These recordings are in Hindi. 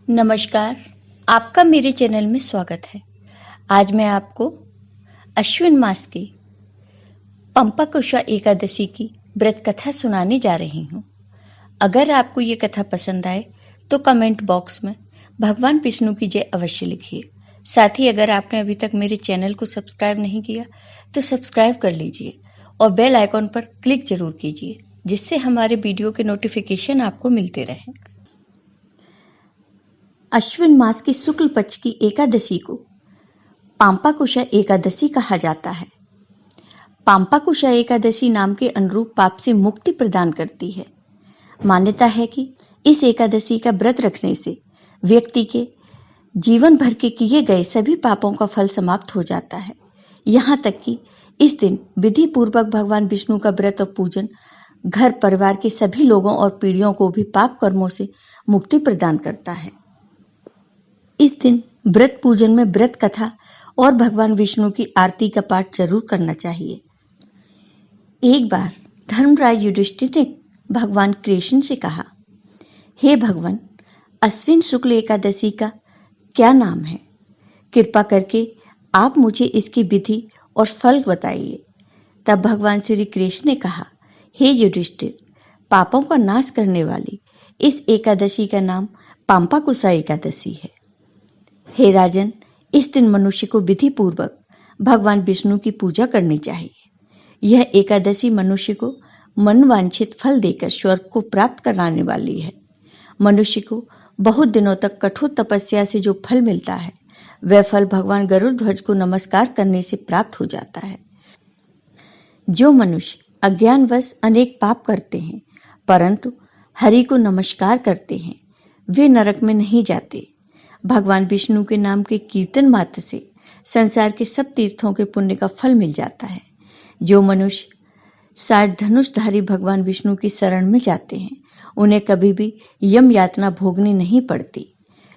नमस्कार, आपका मेरे चैनल में स्वागत है। आज मैं आपको अश्विन मास की पंपाकुशा एकादशी की व्रत कथा सुनाने जा रही हूँ। अगर आपको ये कथा पसंद आए तो कमेंट बॉक्स में भगवान विष्णु की जय अवश्य लिखिए। साथ ही अगर आपने अभी तक मेरे चैनल को सब्सक्राइब नहीं किया तो सब्सक्राइब कर लीजिए और बेल आइकॉन पर क्लिक जरूर कीजिए, जिससे हमारे वीडियो के नोटिफिकेशन आपको मिलते रहें। अश्विन मास की शुक्ल पक्ष की एकादशी को पांपाकुशा एकादशी कहा जाता है। पांपाकुशा एकादशी नाम के अनुरूप पाप से मुक्ति प्रदान करती है। मान्यता है कि इस एकादशी का व्रत रखने से व्यक्ति के जीवन भर के किए गए सभी पापों का फल समाप्त हो जाता है। यहाँ तक कि इस दिन विधि पूर्वक भगवान विष्णु का व्रत और पूजन घर परिवार के सभी लोगों और पीढ़ियों को भी पाप कर्मों से मुक्ति प्रदान करता है। इस दिन व्रत पूजन में व्रत कथा और भगवान विष्णु की आरती का पाठ जरूर करना चाहिए। एक बार धर्मराज युधिष्ठिर ने भगवान कृष्ण से कहा, हे भगवान, अश्विन शुक्ल एकादशी का क्या नाम है? कृपा करके आप मुझे इसकी विधि और फल बताइए। तब भगवान श्री कृष्ण ने कहा, हे युधिष्ठिर, पापों का नाश करने वाली इस एकादशी का नाम पांपाकुशा एकादशी है। हे राजन, इस दिन मनुष्य को विधि पूर्वक भगवान विष्णु की पूजा करनी चाहिए। यह एकादशी मनुष्य को मनवांछित फल देकर स्वर्ग को प्राप्त कराने वाली है। मनुष्य को बहुत दिनों तक कठोर तपस्या से जो फल मिलता है, वह फल भगवान गरुड़ध्वज को नमस्कार करने से प्राप्त हो जाता है। जो मनुष्य अज्ञानवश अनेक पाप करते हैं परंतु हरि को नमस्कार करते हैं, वे नरक में नहीं जाते। भगवान विष्णु के नाम के कीर्तन मात्र से संसार के सब तीर्थों के पुण्य का फल मिल जाता है। जो मनुष्य 60 धनुषधारी भगवान विष्णु की शरण में जाते हैं, उन्हें कभी भी यम यातना भोगनी नहीं पड़ती।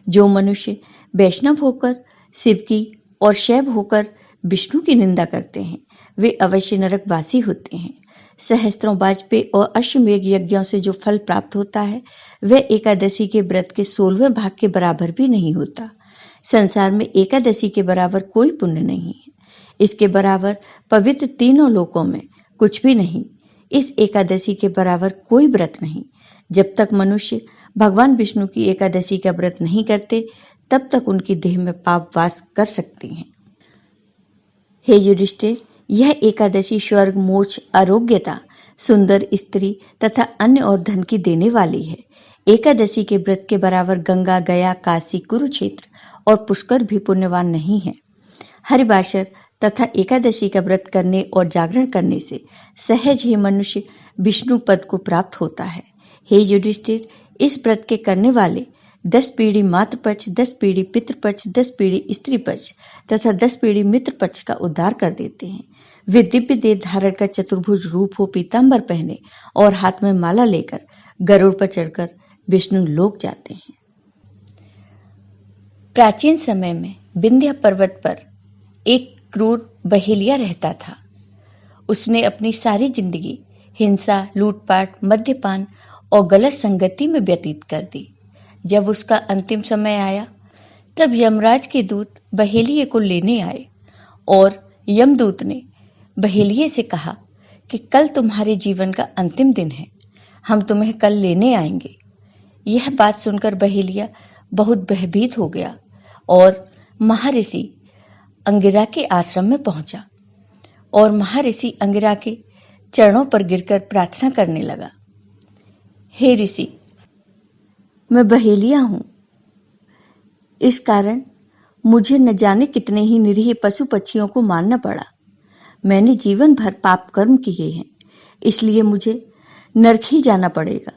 जो मनुष्य वैष्णव होकर शिव की और शैव होकर विष्णु की निंदा करते हैं, वे अवश्य नरकवासी होते हैं। सहस्त्रों वाजपेयी और अश्वमेघ यज्ञों से जो फल प्राप्त होता है, वह एकादशी के व्रत के 16वें भाग के बराबर भी नहीं होता। संसार में एकादशी के बराबर कोई पुण्य नहीं है। इसके बराबर पवित्र तीनों लोकों में कुछ भी नहीं। इस एकादशी के बराबर कोई व्रत नहीं। जब तक मनुष्य भगवान विष्णु की एकादशी का व्रत नहीं करते, तब तक उनकी देह में पाप वास कर सकती हैं। हे युधिष्ठिर, यह एकादशी स्वर्ग, मोक्ष, आरोग्यता, सुंदर स्त्री तथा अन्य और धन की देने वाली है। एकादशी के व्रत के बराबर गंगा, गया, काशी, कुरुक्षेत्र और पुष्कर भी पुण्यवान नहीं है। हरिवासर तथा एकादशी का व्रत करने और जागरण करने से सहज ही मनुष्य विष्णु पद को प्राप्त होता है। हे युधिष्ठिर, इस व्रत के करने वाले 10 पीढ़ी मातृपक्ष, 10 पीढ़ी पितृपक्ष, 10 पीढ़ी स्त्री पक्ष तथा 10 पीढ़ी मित्र पक्ष का उद्धार कर देते हैं। वे दिव्य देह धारण कर चतुर्भुज रूप हो पीतांबर पहने और हाथ में माला लेकर गरुड़ पर चढ़कर विष्णु लोक जाते हैं। प्राचीन समय में विंध्य पर्वत पर एक क्रूर बहेलिया रहता था। उसने अपनी सारी जिंदगी हिंसा, लूटपाट, मद्यपान और गलत संगति में व्यतीत कर दी। जब उसका अंतिम समय आया, तब यमराज के दूत बहेलिये को लेने आए और यमदूत ने बहेलिये से कहा कि कल तुम्हारे जीवन का अंतिम दिन है, हम तुम्हें कल लेने आएंगे। यह बात सुनकर बहेलिया बहुत भयभीत हो गया और महर्षि अंगिरा के आश्रम में पहुंचा और महर्षि अंगिरा के चरणों पर गिरकर प्रार्थना करने लगा। हे ऋषि, मैं बहेलिया हूं। इस कारण मुझे न जाने कितने ही निरीह पशु पक्षियों को मारना पड़ा। मैंने जीवन भर पाप कर्म किए हैं, इसलिए मुझे नरक ही जाना पड़ेगा।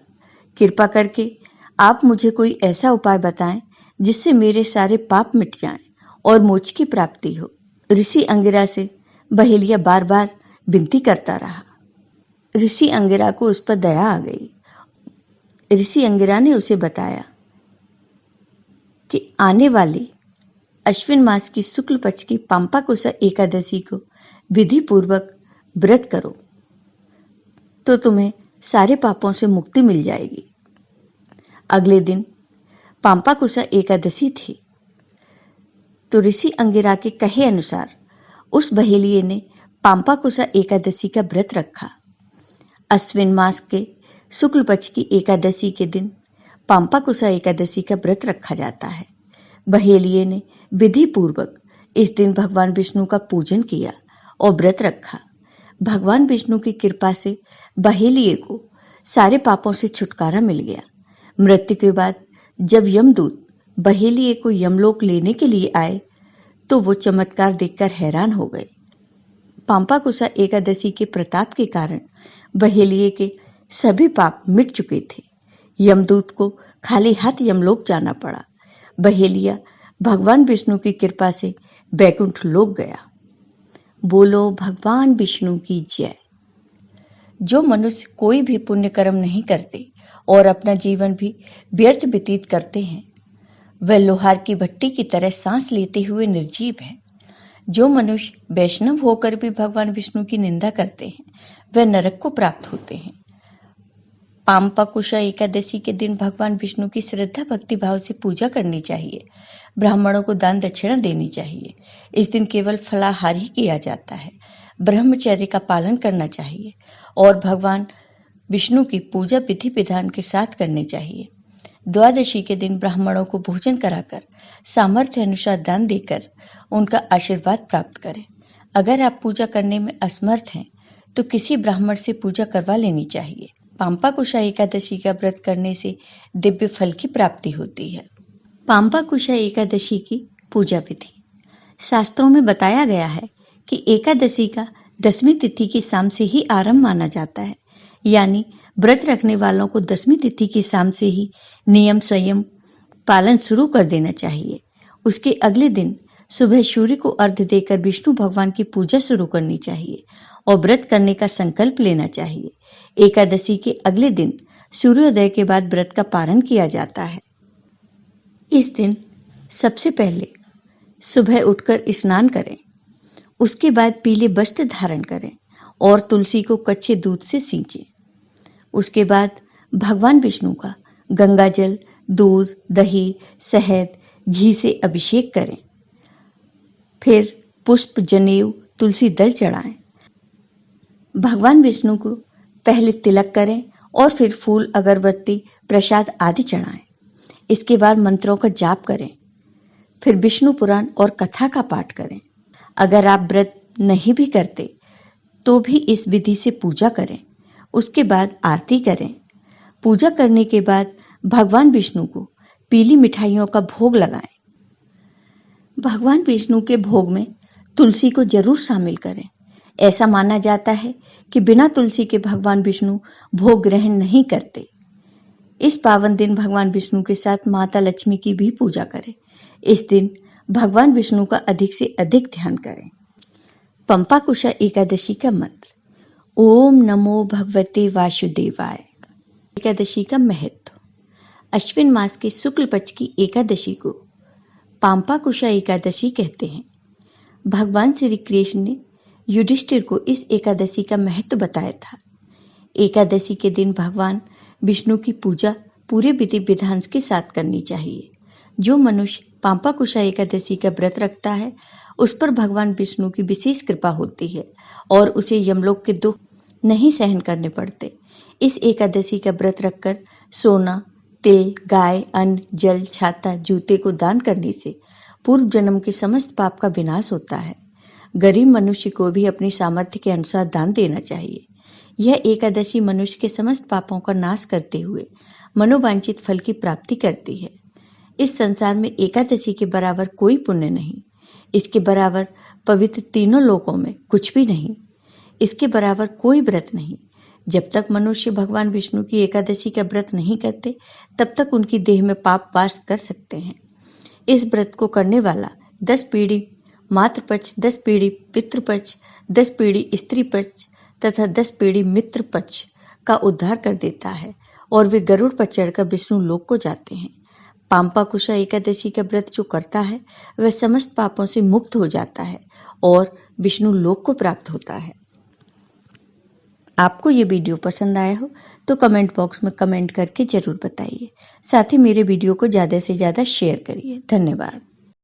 कृपा करके आप मुझे कोई ऐसा उपाय बताएं जिससे मेरे सारे पाप मिट जाएं और मोक्ष की प्राप्ति हो। ऋषि अंगिरा से बहेलिया बार बार विनती करता रहा। ऋषि अंगिरा को उस पर दया आ गई। ऋषि अंगिरा ने उसे बताया कि आने वाली अश्विन मास की शुक्ल पक्ष की पांपाकुशा एकादशी को विधि पूर्वक व्रत करो तो तुम्हें सारे पापों से मुक्ति मिल जाएगी। अगले दिन पाम्पाकुशा एकादशी थी। तो ऋषि अंगिरा के कहे अनुसार उस बहेलिये ने पाम्पाकुशा एकादशी का व्रत रखा। अश्विन मास के शुक्ल पक्ष की एकादशी के दिन पाम्पाकुशा एकादशी का व्रत रखा जाता है। बहेलिये ने विधि पूर्वक इस दिन भगवान विष्णु का पूजन किया और व्रत रखा। भगवान विष्णु की कृपा से बहेलिये को सारे पापों से छुटकारा मिल गया। मृत्यु के बाद जब यमदूत बहेलिये को यमलोक लेने के लिए आए तो वो चमत्कार देखकर हैरान हो गए। पाम्पाकुशा एकादशी के प्रताप के कारण बहेलिये के सभी पाप मिट चुके थे। यमदूत को खाली हाथ यमलोक जाना पड़ा। बहेलिया भगवान विष्णु की कृपा से बैकुंठ लोक गया। बोलो भगवान विष्णु की जय। जो मनुष्य कोई भी पुण्य कर्म नहीं करते और अपना जीवन भी व्यर्थ व्यतीत करते हैं, वह लोहार की भट्टी की तरह सांस लेते हुए निर्जीव है। जो मनुष्य वैष्णव होकर भी भगवान विष्णु की निंदा करते हैं, वह नरक को प्राप्त होते हैं। पाम्पाकुशा एकादशी के दिन भगवान विष्णु की श्रद्धा भक्ति भाव से पूजा करनी चाहिए। ब्राह्मणों को दान दक्षिणा देनी चाहिए। इस दिन केवल फलाहार ही किया जाता है। ब्रह्मचर्य का पालन करना चाहिए और भगवान विष्णु की पूजा विधि विधान के साथ करनी चाहिए। द्वादशी के दिन ब्राह्मणों को भोजन कराकर सामर्थ्य अनुसार दान देकर उनका आशीर्वाद प्राप्त करें। अगर आप पूजा करने में असमर्थ हैं तो किसी ब्राह्मण से पूजा करवा लेनी चाहिए। पाम्पाकुशा एकादशी का व्रत करने से दिव्य फल की प्राप्ति होती है। पाम्पाकुशा एकादशी की पूजा विधि। शास्त्रों में बताया गया है कि एकादशी का 10वीं तिथि की शाम से ही आरंभ माना जाता है, यानी व्रत रखने वालों को 10वीं तिथि की शाम से ही नियम संयम पालन शुरू कर देना चाहिए। उसके अगले दिन सुबह सूर्य को अर्घ्य देकर विष्णु भगवान की पूजा शुरू करनी चाहिए और व्रत करने का संकल्प लेना चाहिए। एकादशी के अगले दिन सूर्योदय के बाद व्रत का पारण किया जाता है। इस दिन सबसे पहले सुबह उठकर स्नान करें, उसके बाद पीले वस्त्र धारण करें और तुलसी को कच्चे दूध से सींचें। उसके बाद भगवान विष्णु का गंगा जल, दूध, दही, शहद, घी से अभिषेक करें। फिर पुष्प, जनेऊ, तुलसी दल चढ़ाएं। भगवान विष्णु को पहले तिलक करें और फिर फूल, अगरबत्ती, प्रसाद आदि चढ़ाएं। इसके बाद मंत्रों का जाप करें। फिर विष्णु पुराण और कथा का पाठ करें। अगर आप व्रत नहीं भी करते तो भी इस विधि से पूजा करें। उसके बाद आरती करें। पूजा करने के बाद भगवान विष्णु को पीली मिठाइयों का भोग लगाएं। भगवान विष्णु के भोग में तुलसी को जरूर शामिल करें। ऐसा माना जाता है कि बिना तुलसी के भगवान विष्णु भोग ग्रहण नहीं करते। इस पावन दिन भगवान विष्णु के साथ माता लक्ष्मी की भी पूजा करें। इस दिन भगवान विष्णु का अधिक से अधिक ध्यान करें। पाम्पाकुशा एकादशी का मंत्र। ओम नमो भगवते वासुदेवाय। एकादशी का महत्व। अश्विन मास के शुक्ल पक्ष की एकादशी को पाम्पाकुशा एकादशी कहते हैं। भगवान श्री कृष्ण ने युधिष्ठिर को इस एकादशी का महत्व बताया था। एकादशी के दिन भगवान विष्णु की पूजा पूरे विधि विधान के साथ करनी चाहिए। जो मनुष्य पाम्पाकुशा एकादशी का व्रत रखता है उस पर भगवान विष्णु की विशेष कृपा होती है और उसे यमलोक के दुख नहीं सहन करने पड़ते। इस एकादशी का व्रत रखकर सोना, तिल, गाय, अन्न, जल, छाता, जूते को दान करने से पूर्व जन्म के समस्त पाप का विनाश होता है। गरीब मनुष्य को भी अपनी सामर्थ्य के अनुसार दान देना चाहिए। यह एकादशी मनुष्य के समस्त पापों का नाश करते हुए मनोवांछित फल की प्राप्ति करती है। इस संसार में एकादशी के बराबर कोई पुण्य नहीं। इसके बराबर पवित्र तीनों लोकों में कुछ भी नहीं। इसके बराबर कोई व्रत नहीं। जब तक मनुष्य भगवान विष्णु की एकादशी का व्रत नहीं करते तब तक उनकी देह में पाप वास कर सकते हैं। इस व्रत को करने वाला 10 पीढ़ी मातृपक्ष, 10 पीढ़ी पितृपक्ष, 10 पीढ़ी स्त्री पक्ष तथा 10 पीढ़ी मित्र पक्ष का उद्धार कर देता है और वे गरुड़ पर चढ़कर विष्णु लोक को जाते हैं। पाम्पाकुशा एकादशी का व्रत जो करता है वह समस्त पापों से मुक्त हो जाता है और विष्णु लोक को प्राप्त होता है। आपको ये वीडियो पसंद आया हो तो कमेंट बॉक्स में कमेंट करके ज़रूर बताइए। साथ ही मेरे वीडियो को ज़्यादा से ज़्यादा शेयर करिए। धन्यवाद।